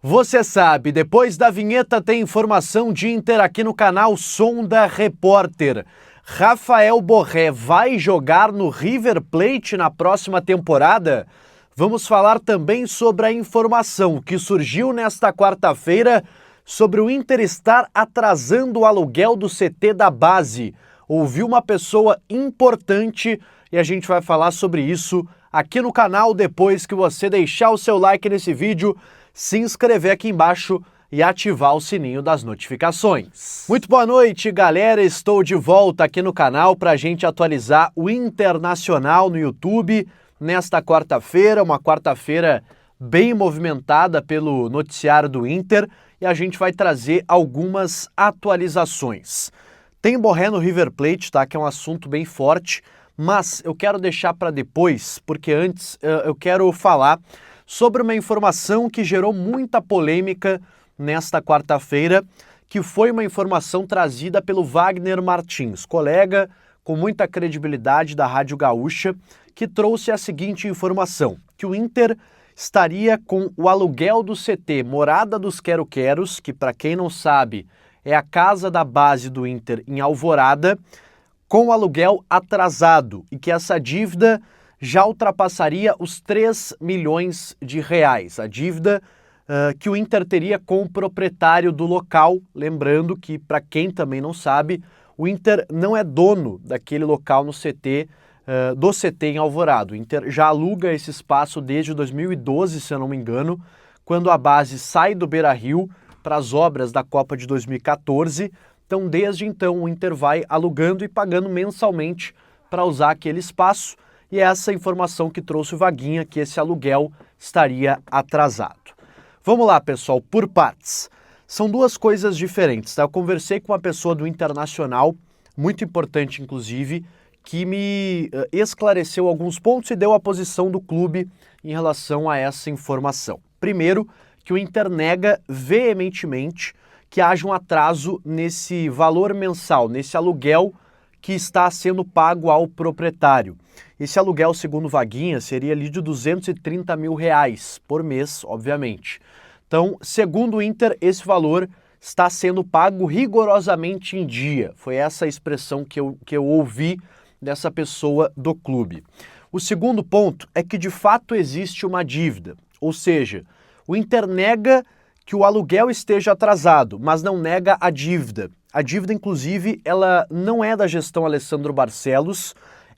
Você sabe, depois da vinheta tem informação de Inter aqui no canal Sonda Repórter. Rafael Borré vai jogar no River Plate na próxima temporada? Vamos falar também sobre a informação que surgiu nesta quarta-feira sobre o Inter estar atrasando o aluguel do CT da base. Ouviu uma pessoa importante e a gente vai falar sobre isso aqui no canal depois que você deixar o seu like nesse vídeo, se inscrever aqui embaixo e ativar o sininho das notificações. Muito boa noite, galera. Estou de volta aqui no canal para a gente atualizar o Internacional no YouTube nesta quarta-feira, uma quarta-feira bem movimentada pelo noticiário do Inter, e a gente vai trazer algumas atualizações. Tem Borré no River Plate, tá? Que é um assunto bem forte, mas eu quero deixar para depois, porque antes eu quero falar sobre uma informação que gerou muita polêmica nesta quarta-feira, que foi uma informação trazida pelo Wagner Martins, colega com muita credibilidade da Rádio Gaúcha, que trouxe a seguinte informação, que o Inter estaria com o aluguel do CT Morada dos Quero-Queros, que para quem não sabe é a casa da base do Inter em Alvorada, com o aluguel atrasado e que essa dívida já ultrapassaria os 3 milhões de reais. A dívida que o Inter teria com o proprietário do local, lembrando que, para quem também não sabe, o Inter não é dono daquele local no CT, do CT em Alvorada. O Inter já aluga esse espaço desde 2012, se eu não me engano, quando a base sai do Beira-Rio para as obras da Copa de 2014. Então, desde então, o Inter vai alugando e pagando mensalmente para usar aquele espaço. E é essa informação que trouxe o Vaguinha, que esse aluguel estaria atrasado. Vamos lá, pessoal, por partes. São duas coisas diferentes, tá? Eu conversei com uma pessoa do Internacional, muito importante, inclusive, que me esclareceu alguns pontos e deu a posição do clube em relação a essa informação. Primeiro, que o Inter nega veementemente que haja um atraso nesse valor mensal, nesse aluguel que está sendo pago ao proprietário. Esse aluguel, segundo Vaguinha, seria ali de 230 mil reais por mês, obviamente. Então, segundo o Inter, esse valor está sendo pago rigorosamente em dia. Foi essa a expressão que eu ouvi dessa pessoa do clube. O segundo ponto é que de fato existe uma dívida, ou seja, o Inter nega que o aluguel esteja atrasado, mas não nega a dívida. A dívida, inclusive, ela não é da gestão Alessandro Barcelos,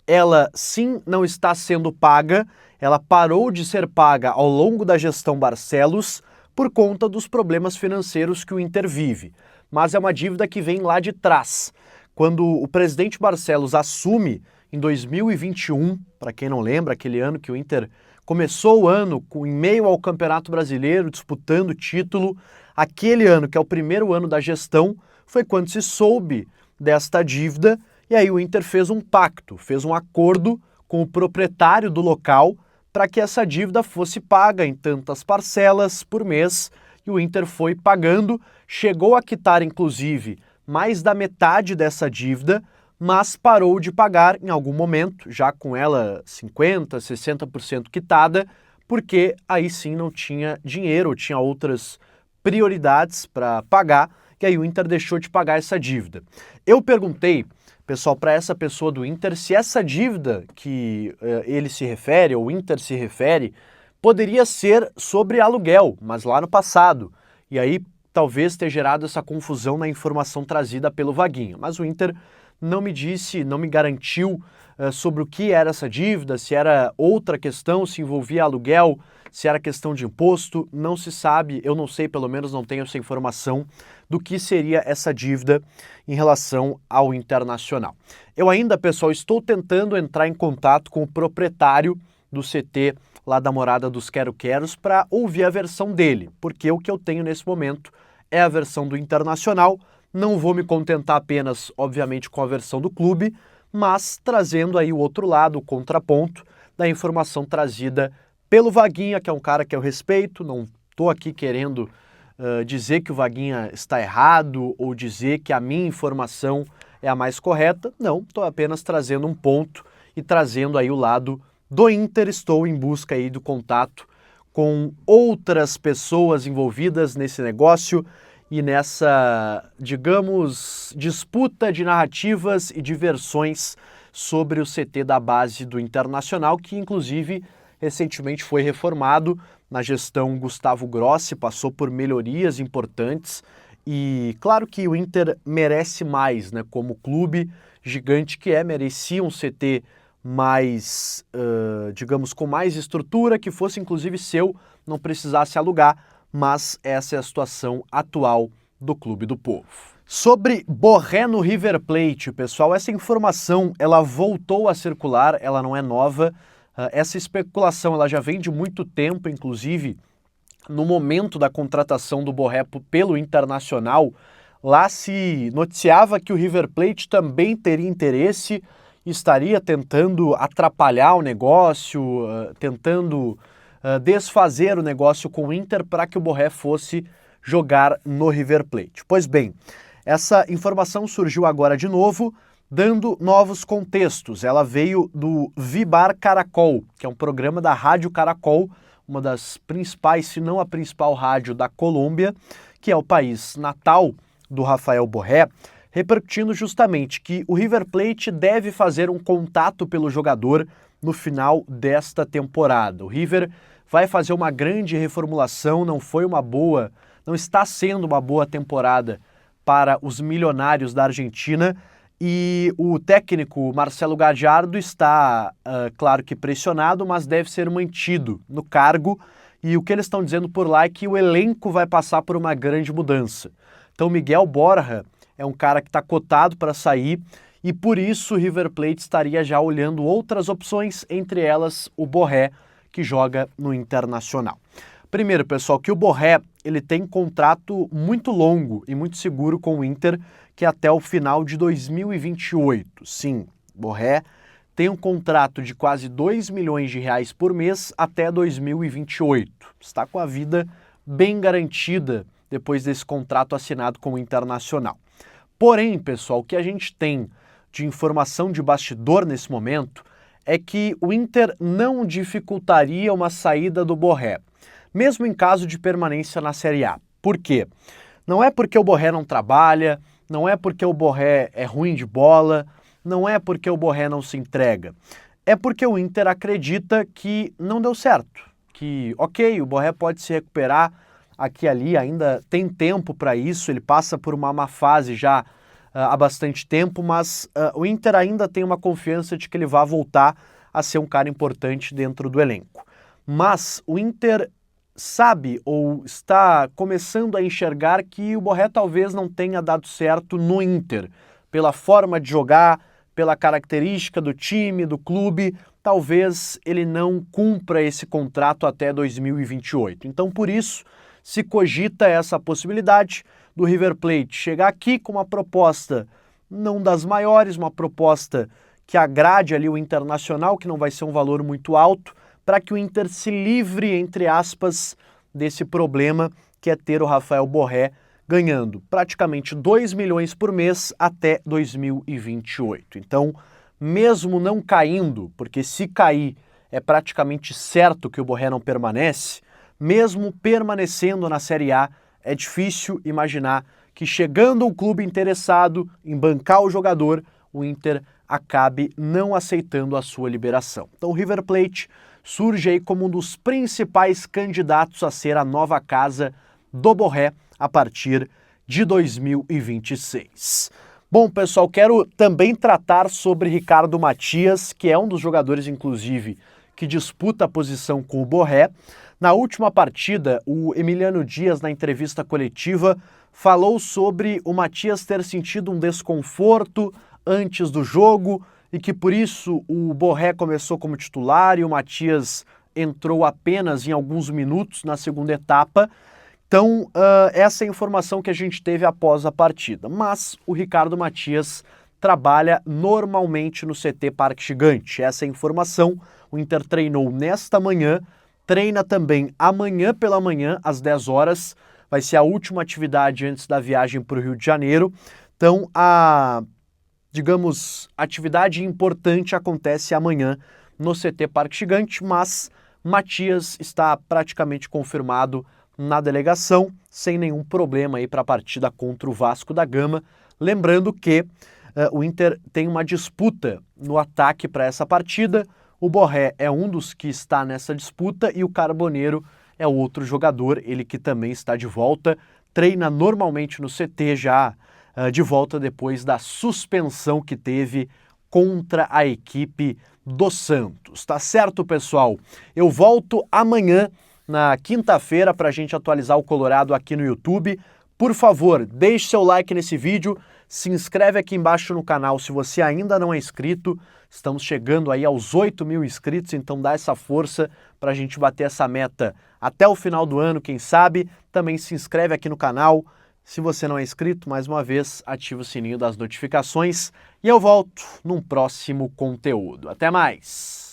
ela sim não está sendo paga, ela parou de ser paga ao longo da gestão Barcelos por conta dos problemas financeiros que o Inter vive. Mas é uma dívida que vem lá de trás. Quando o presidente Barcelos assume em 2021, para quem não lembra, aquele ano que o Inter começou o ano em meio ao Campeonato Brasileiro, disputando o título, aquele ano, que é o primeiro ano da gestão, foi quando se soube desta dívida, e aí o Inter fez um pacto, fez um acordo com o proprietário do local para que essa dívida fosse paga em tantas parcelas por mês, e o Inter foi pagando, chegou a quitar, inclusive, mais da metade dessa dívida, mas parou de pagar em algum momento, já com ela 50%, 60% quitada, porque aí sim não tinha dinheiro, tinha outras prioridades para pagar, e aí o Inter deixou de pagar essa dívida. Eu perguntei, pessoal, para essa pessoa do Inter, se essa dívida que ele se refere, ou o Inter se refere, poderia ser sobre aluguel, mas lá no passado. E aí talvez ter gerado essa confusão na informação trazida pelo Vaguinha. Mas o Inter não me disse, não me garantiu sobre o que era essa dívida, se era outra questão, se envolvia aluguel, se era questão de imposto, não se sabe, eu não sei, pelo menos não tenho essa informação do que seria essa dívida em relação ao Internacional. Eu ainda, pessoal, estou tentando entrar em contato com o proprietário do CT lá da Morada dos Quero-Queros para ouvir a versão dele, porque o que eu tenho nesse momento é a versão do Internacional. Não vou me contentar apenas, obviamente, com a versão do clube, mas trazendo aí o outro lado, o contraponto da informação trazida pelo Vaguinha, que é um cara que eu respeito, não estou aqui querendo dizer que o Vaguinha está errado ou dizer que a minha informação é a mais correta, não, estou apenas trazendo um ponto e trazendo aí o lado do Inter. Estou em busca aí do contato com outras pessoas envolvidas nesse negócio e nessa, digamos, disputa de narrativas e de versões sobre o CT da base do Internacional, que inclusive recentemente foi reformado na gestão Gustavo Grossi, passou por melhorias importantes e claro que o Inter merece mais, né, como clube gigante que merecia um CT mais, digamos, com mais estrutura, que fosse inclusive seu, não precisasse alugar, mas essa é a situação atual do Clube do Povo. Sobre Borré no River Plate, pessoal, essa informação ela voltou a circular, ela não é nova, essa especulação ela já vem de muito tempo, inclusive no momento da contratação do Borré pelo Internacional, lá se noticiava que o River Plate também teria interesse, estaria tentando atrapalhar o negócio, tentando desfazer o negócio com o Inter para que o Borré fosse jogar no River Plate. Pois bem, essa informação surgiu agora de novo, dando novos contextos. Ela veio do Vibar Caracol, que é um programa da Rádio Caracol, uma das principais, se não a principal rádio da Colômbia, que é o país natal do Rafael Borré, repercutindo justamente que o River Plate deve fazer um contato pelo jogador no final desta temporada. O River vai fazer uma grande reformulação, não está sendo uma boa temporada para os milionários da Argentina e o técnico Marcelo Gallardo está, claro que pressionado, mas deve ser mantido no cargo e o que eles estão dizendo por lá é que o elenco vai passar por uma grande mudança. Então Miguel Borja é um cara que está cotado para sair e por isso o River Plate estaria já olhando outras opções, entre elas o Borré, que joga no Internacional. Primeiro, pessoal, que o Borré ele tem contrato muito longo e muito seguro com o Inter, que é até o final de 2028. Sim, Borré tem um contrato de quase 2 milhões de reais por mês até 2028. Está com a vida bem garantida depois desse contrato assinado com o Internacional. Porém, pessoal, o que a gente tem de informação de bastidor nesse momento é que o Inter não dificultaria uma saída do Borré, mesmo em caso de permanência na Série A. Por quê? Não é porque o Borré não trabalha, não é porque o Borré é ruim de bola, não é porque o Borré não se entrega. É porque o Inter acredita que não deu certo, que, ok, o Borré pode se recuperar aqui e ali, ainda tem tempo para isso, ele passa por uma má fase já há bastante tempo, mas o Inter ainda tem uma confiança de que ele vai voltar a ser um cara importante dentro do elenco. Mas o Inter sabe ou está começando a enxergar que o Borré talvez não tenha dado certo no Inter, pela forma de jogar, pela característica do time, do clube, talvez ele não cumpra esse contrato até 2028. Então, por isso, se cogita essa possibilidade do River Plate chegar aqui com uma proposta não das maiores, uma proposta que agrade ali o Internacional, que não vai ser um valor muito alto, para que o Inter se livre, entre aspas, desse problema que é ter o Rafael Borré ganhando praticamente 2 milhões por mês até 2028. Então, mesmo não caindo, porque se cair é praticamente certo que o Borré não permanece, mesmo permanecendo na Série A, é difícil imaginar que chegando um clube interessado em bancar o jogador, o Inter acabe não aceitando a sua liberação. Então o River Plate surge aí como um dos principais candidatos a ser a nova casa do Borré a partir de 2026. Bom, pessoal, quero também tratar sobre Ricardo Matias, que é um dos jogadores, inclusive, que disputa a posição com o Borré. Na última partida, o Emiliano Dias, na entrevista coletiva, falou sobre o Matias ter sentido um desconforto antes do jogo e que por isso o Borré começou como titular e o Matias entrou apenas em alguns minutos na segunda etapa. Então, essa é a informação que a gente teve após a partida. Mas o Ricardo Matias trabalha normalmente no CT Parque Gigante. Essa é a informação. O Inter treinou nesta manhã, treina também amanhã pela manhã, às 10 horas. Vai ser a última atividade antes da viagem para o Rio de Janeiro. Então, a atividade importante acontece amanhã no CT Parque Gigante, mas Matias está praticamente confirmado na delegação, sem nenhum problema aí para a partida contra o Vasco da Gama. Lembrando que o Inter tem uma disputa no ataque para essa partida. O Borré é um dos que está nessa disputa e o Carboneiro é outro jogador, ele que também está de volta, treina normalmente no CT já de volta depois da suspensão que teve contra a equipe do Santos. Tá certo, pessoal? Eu volto amanhã, na quinta-feira, para a gente atualizar o Colorado aqui no YouTube. Por favor, deixe seu like nesse vídeo, se inscreve aqui embaixo no canal se você ainda não é inscrito. Estamos chegando aí aos 8.000 inscritos, então dá essa força para a gente bater essa meta até o final do ano, quem sabe. Também se inscreve aqui no canal. Se você não é inscrito, mais uma vez, ativa o sininho das notificações e eu volto num próximo conteúdo. Até mais!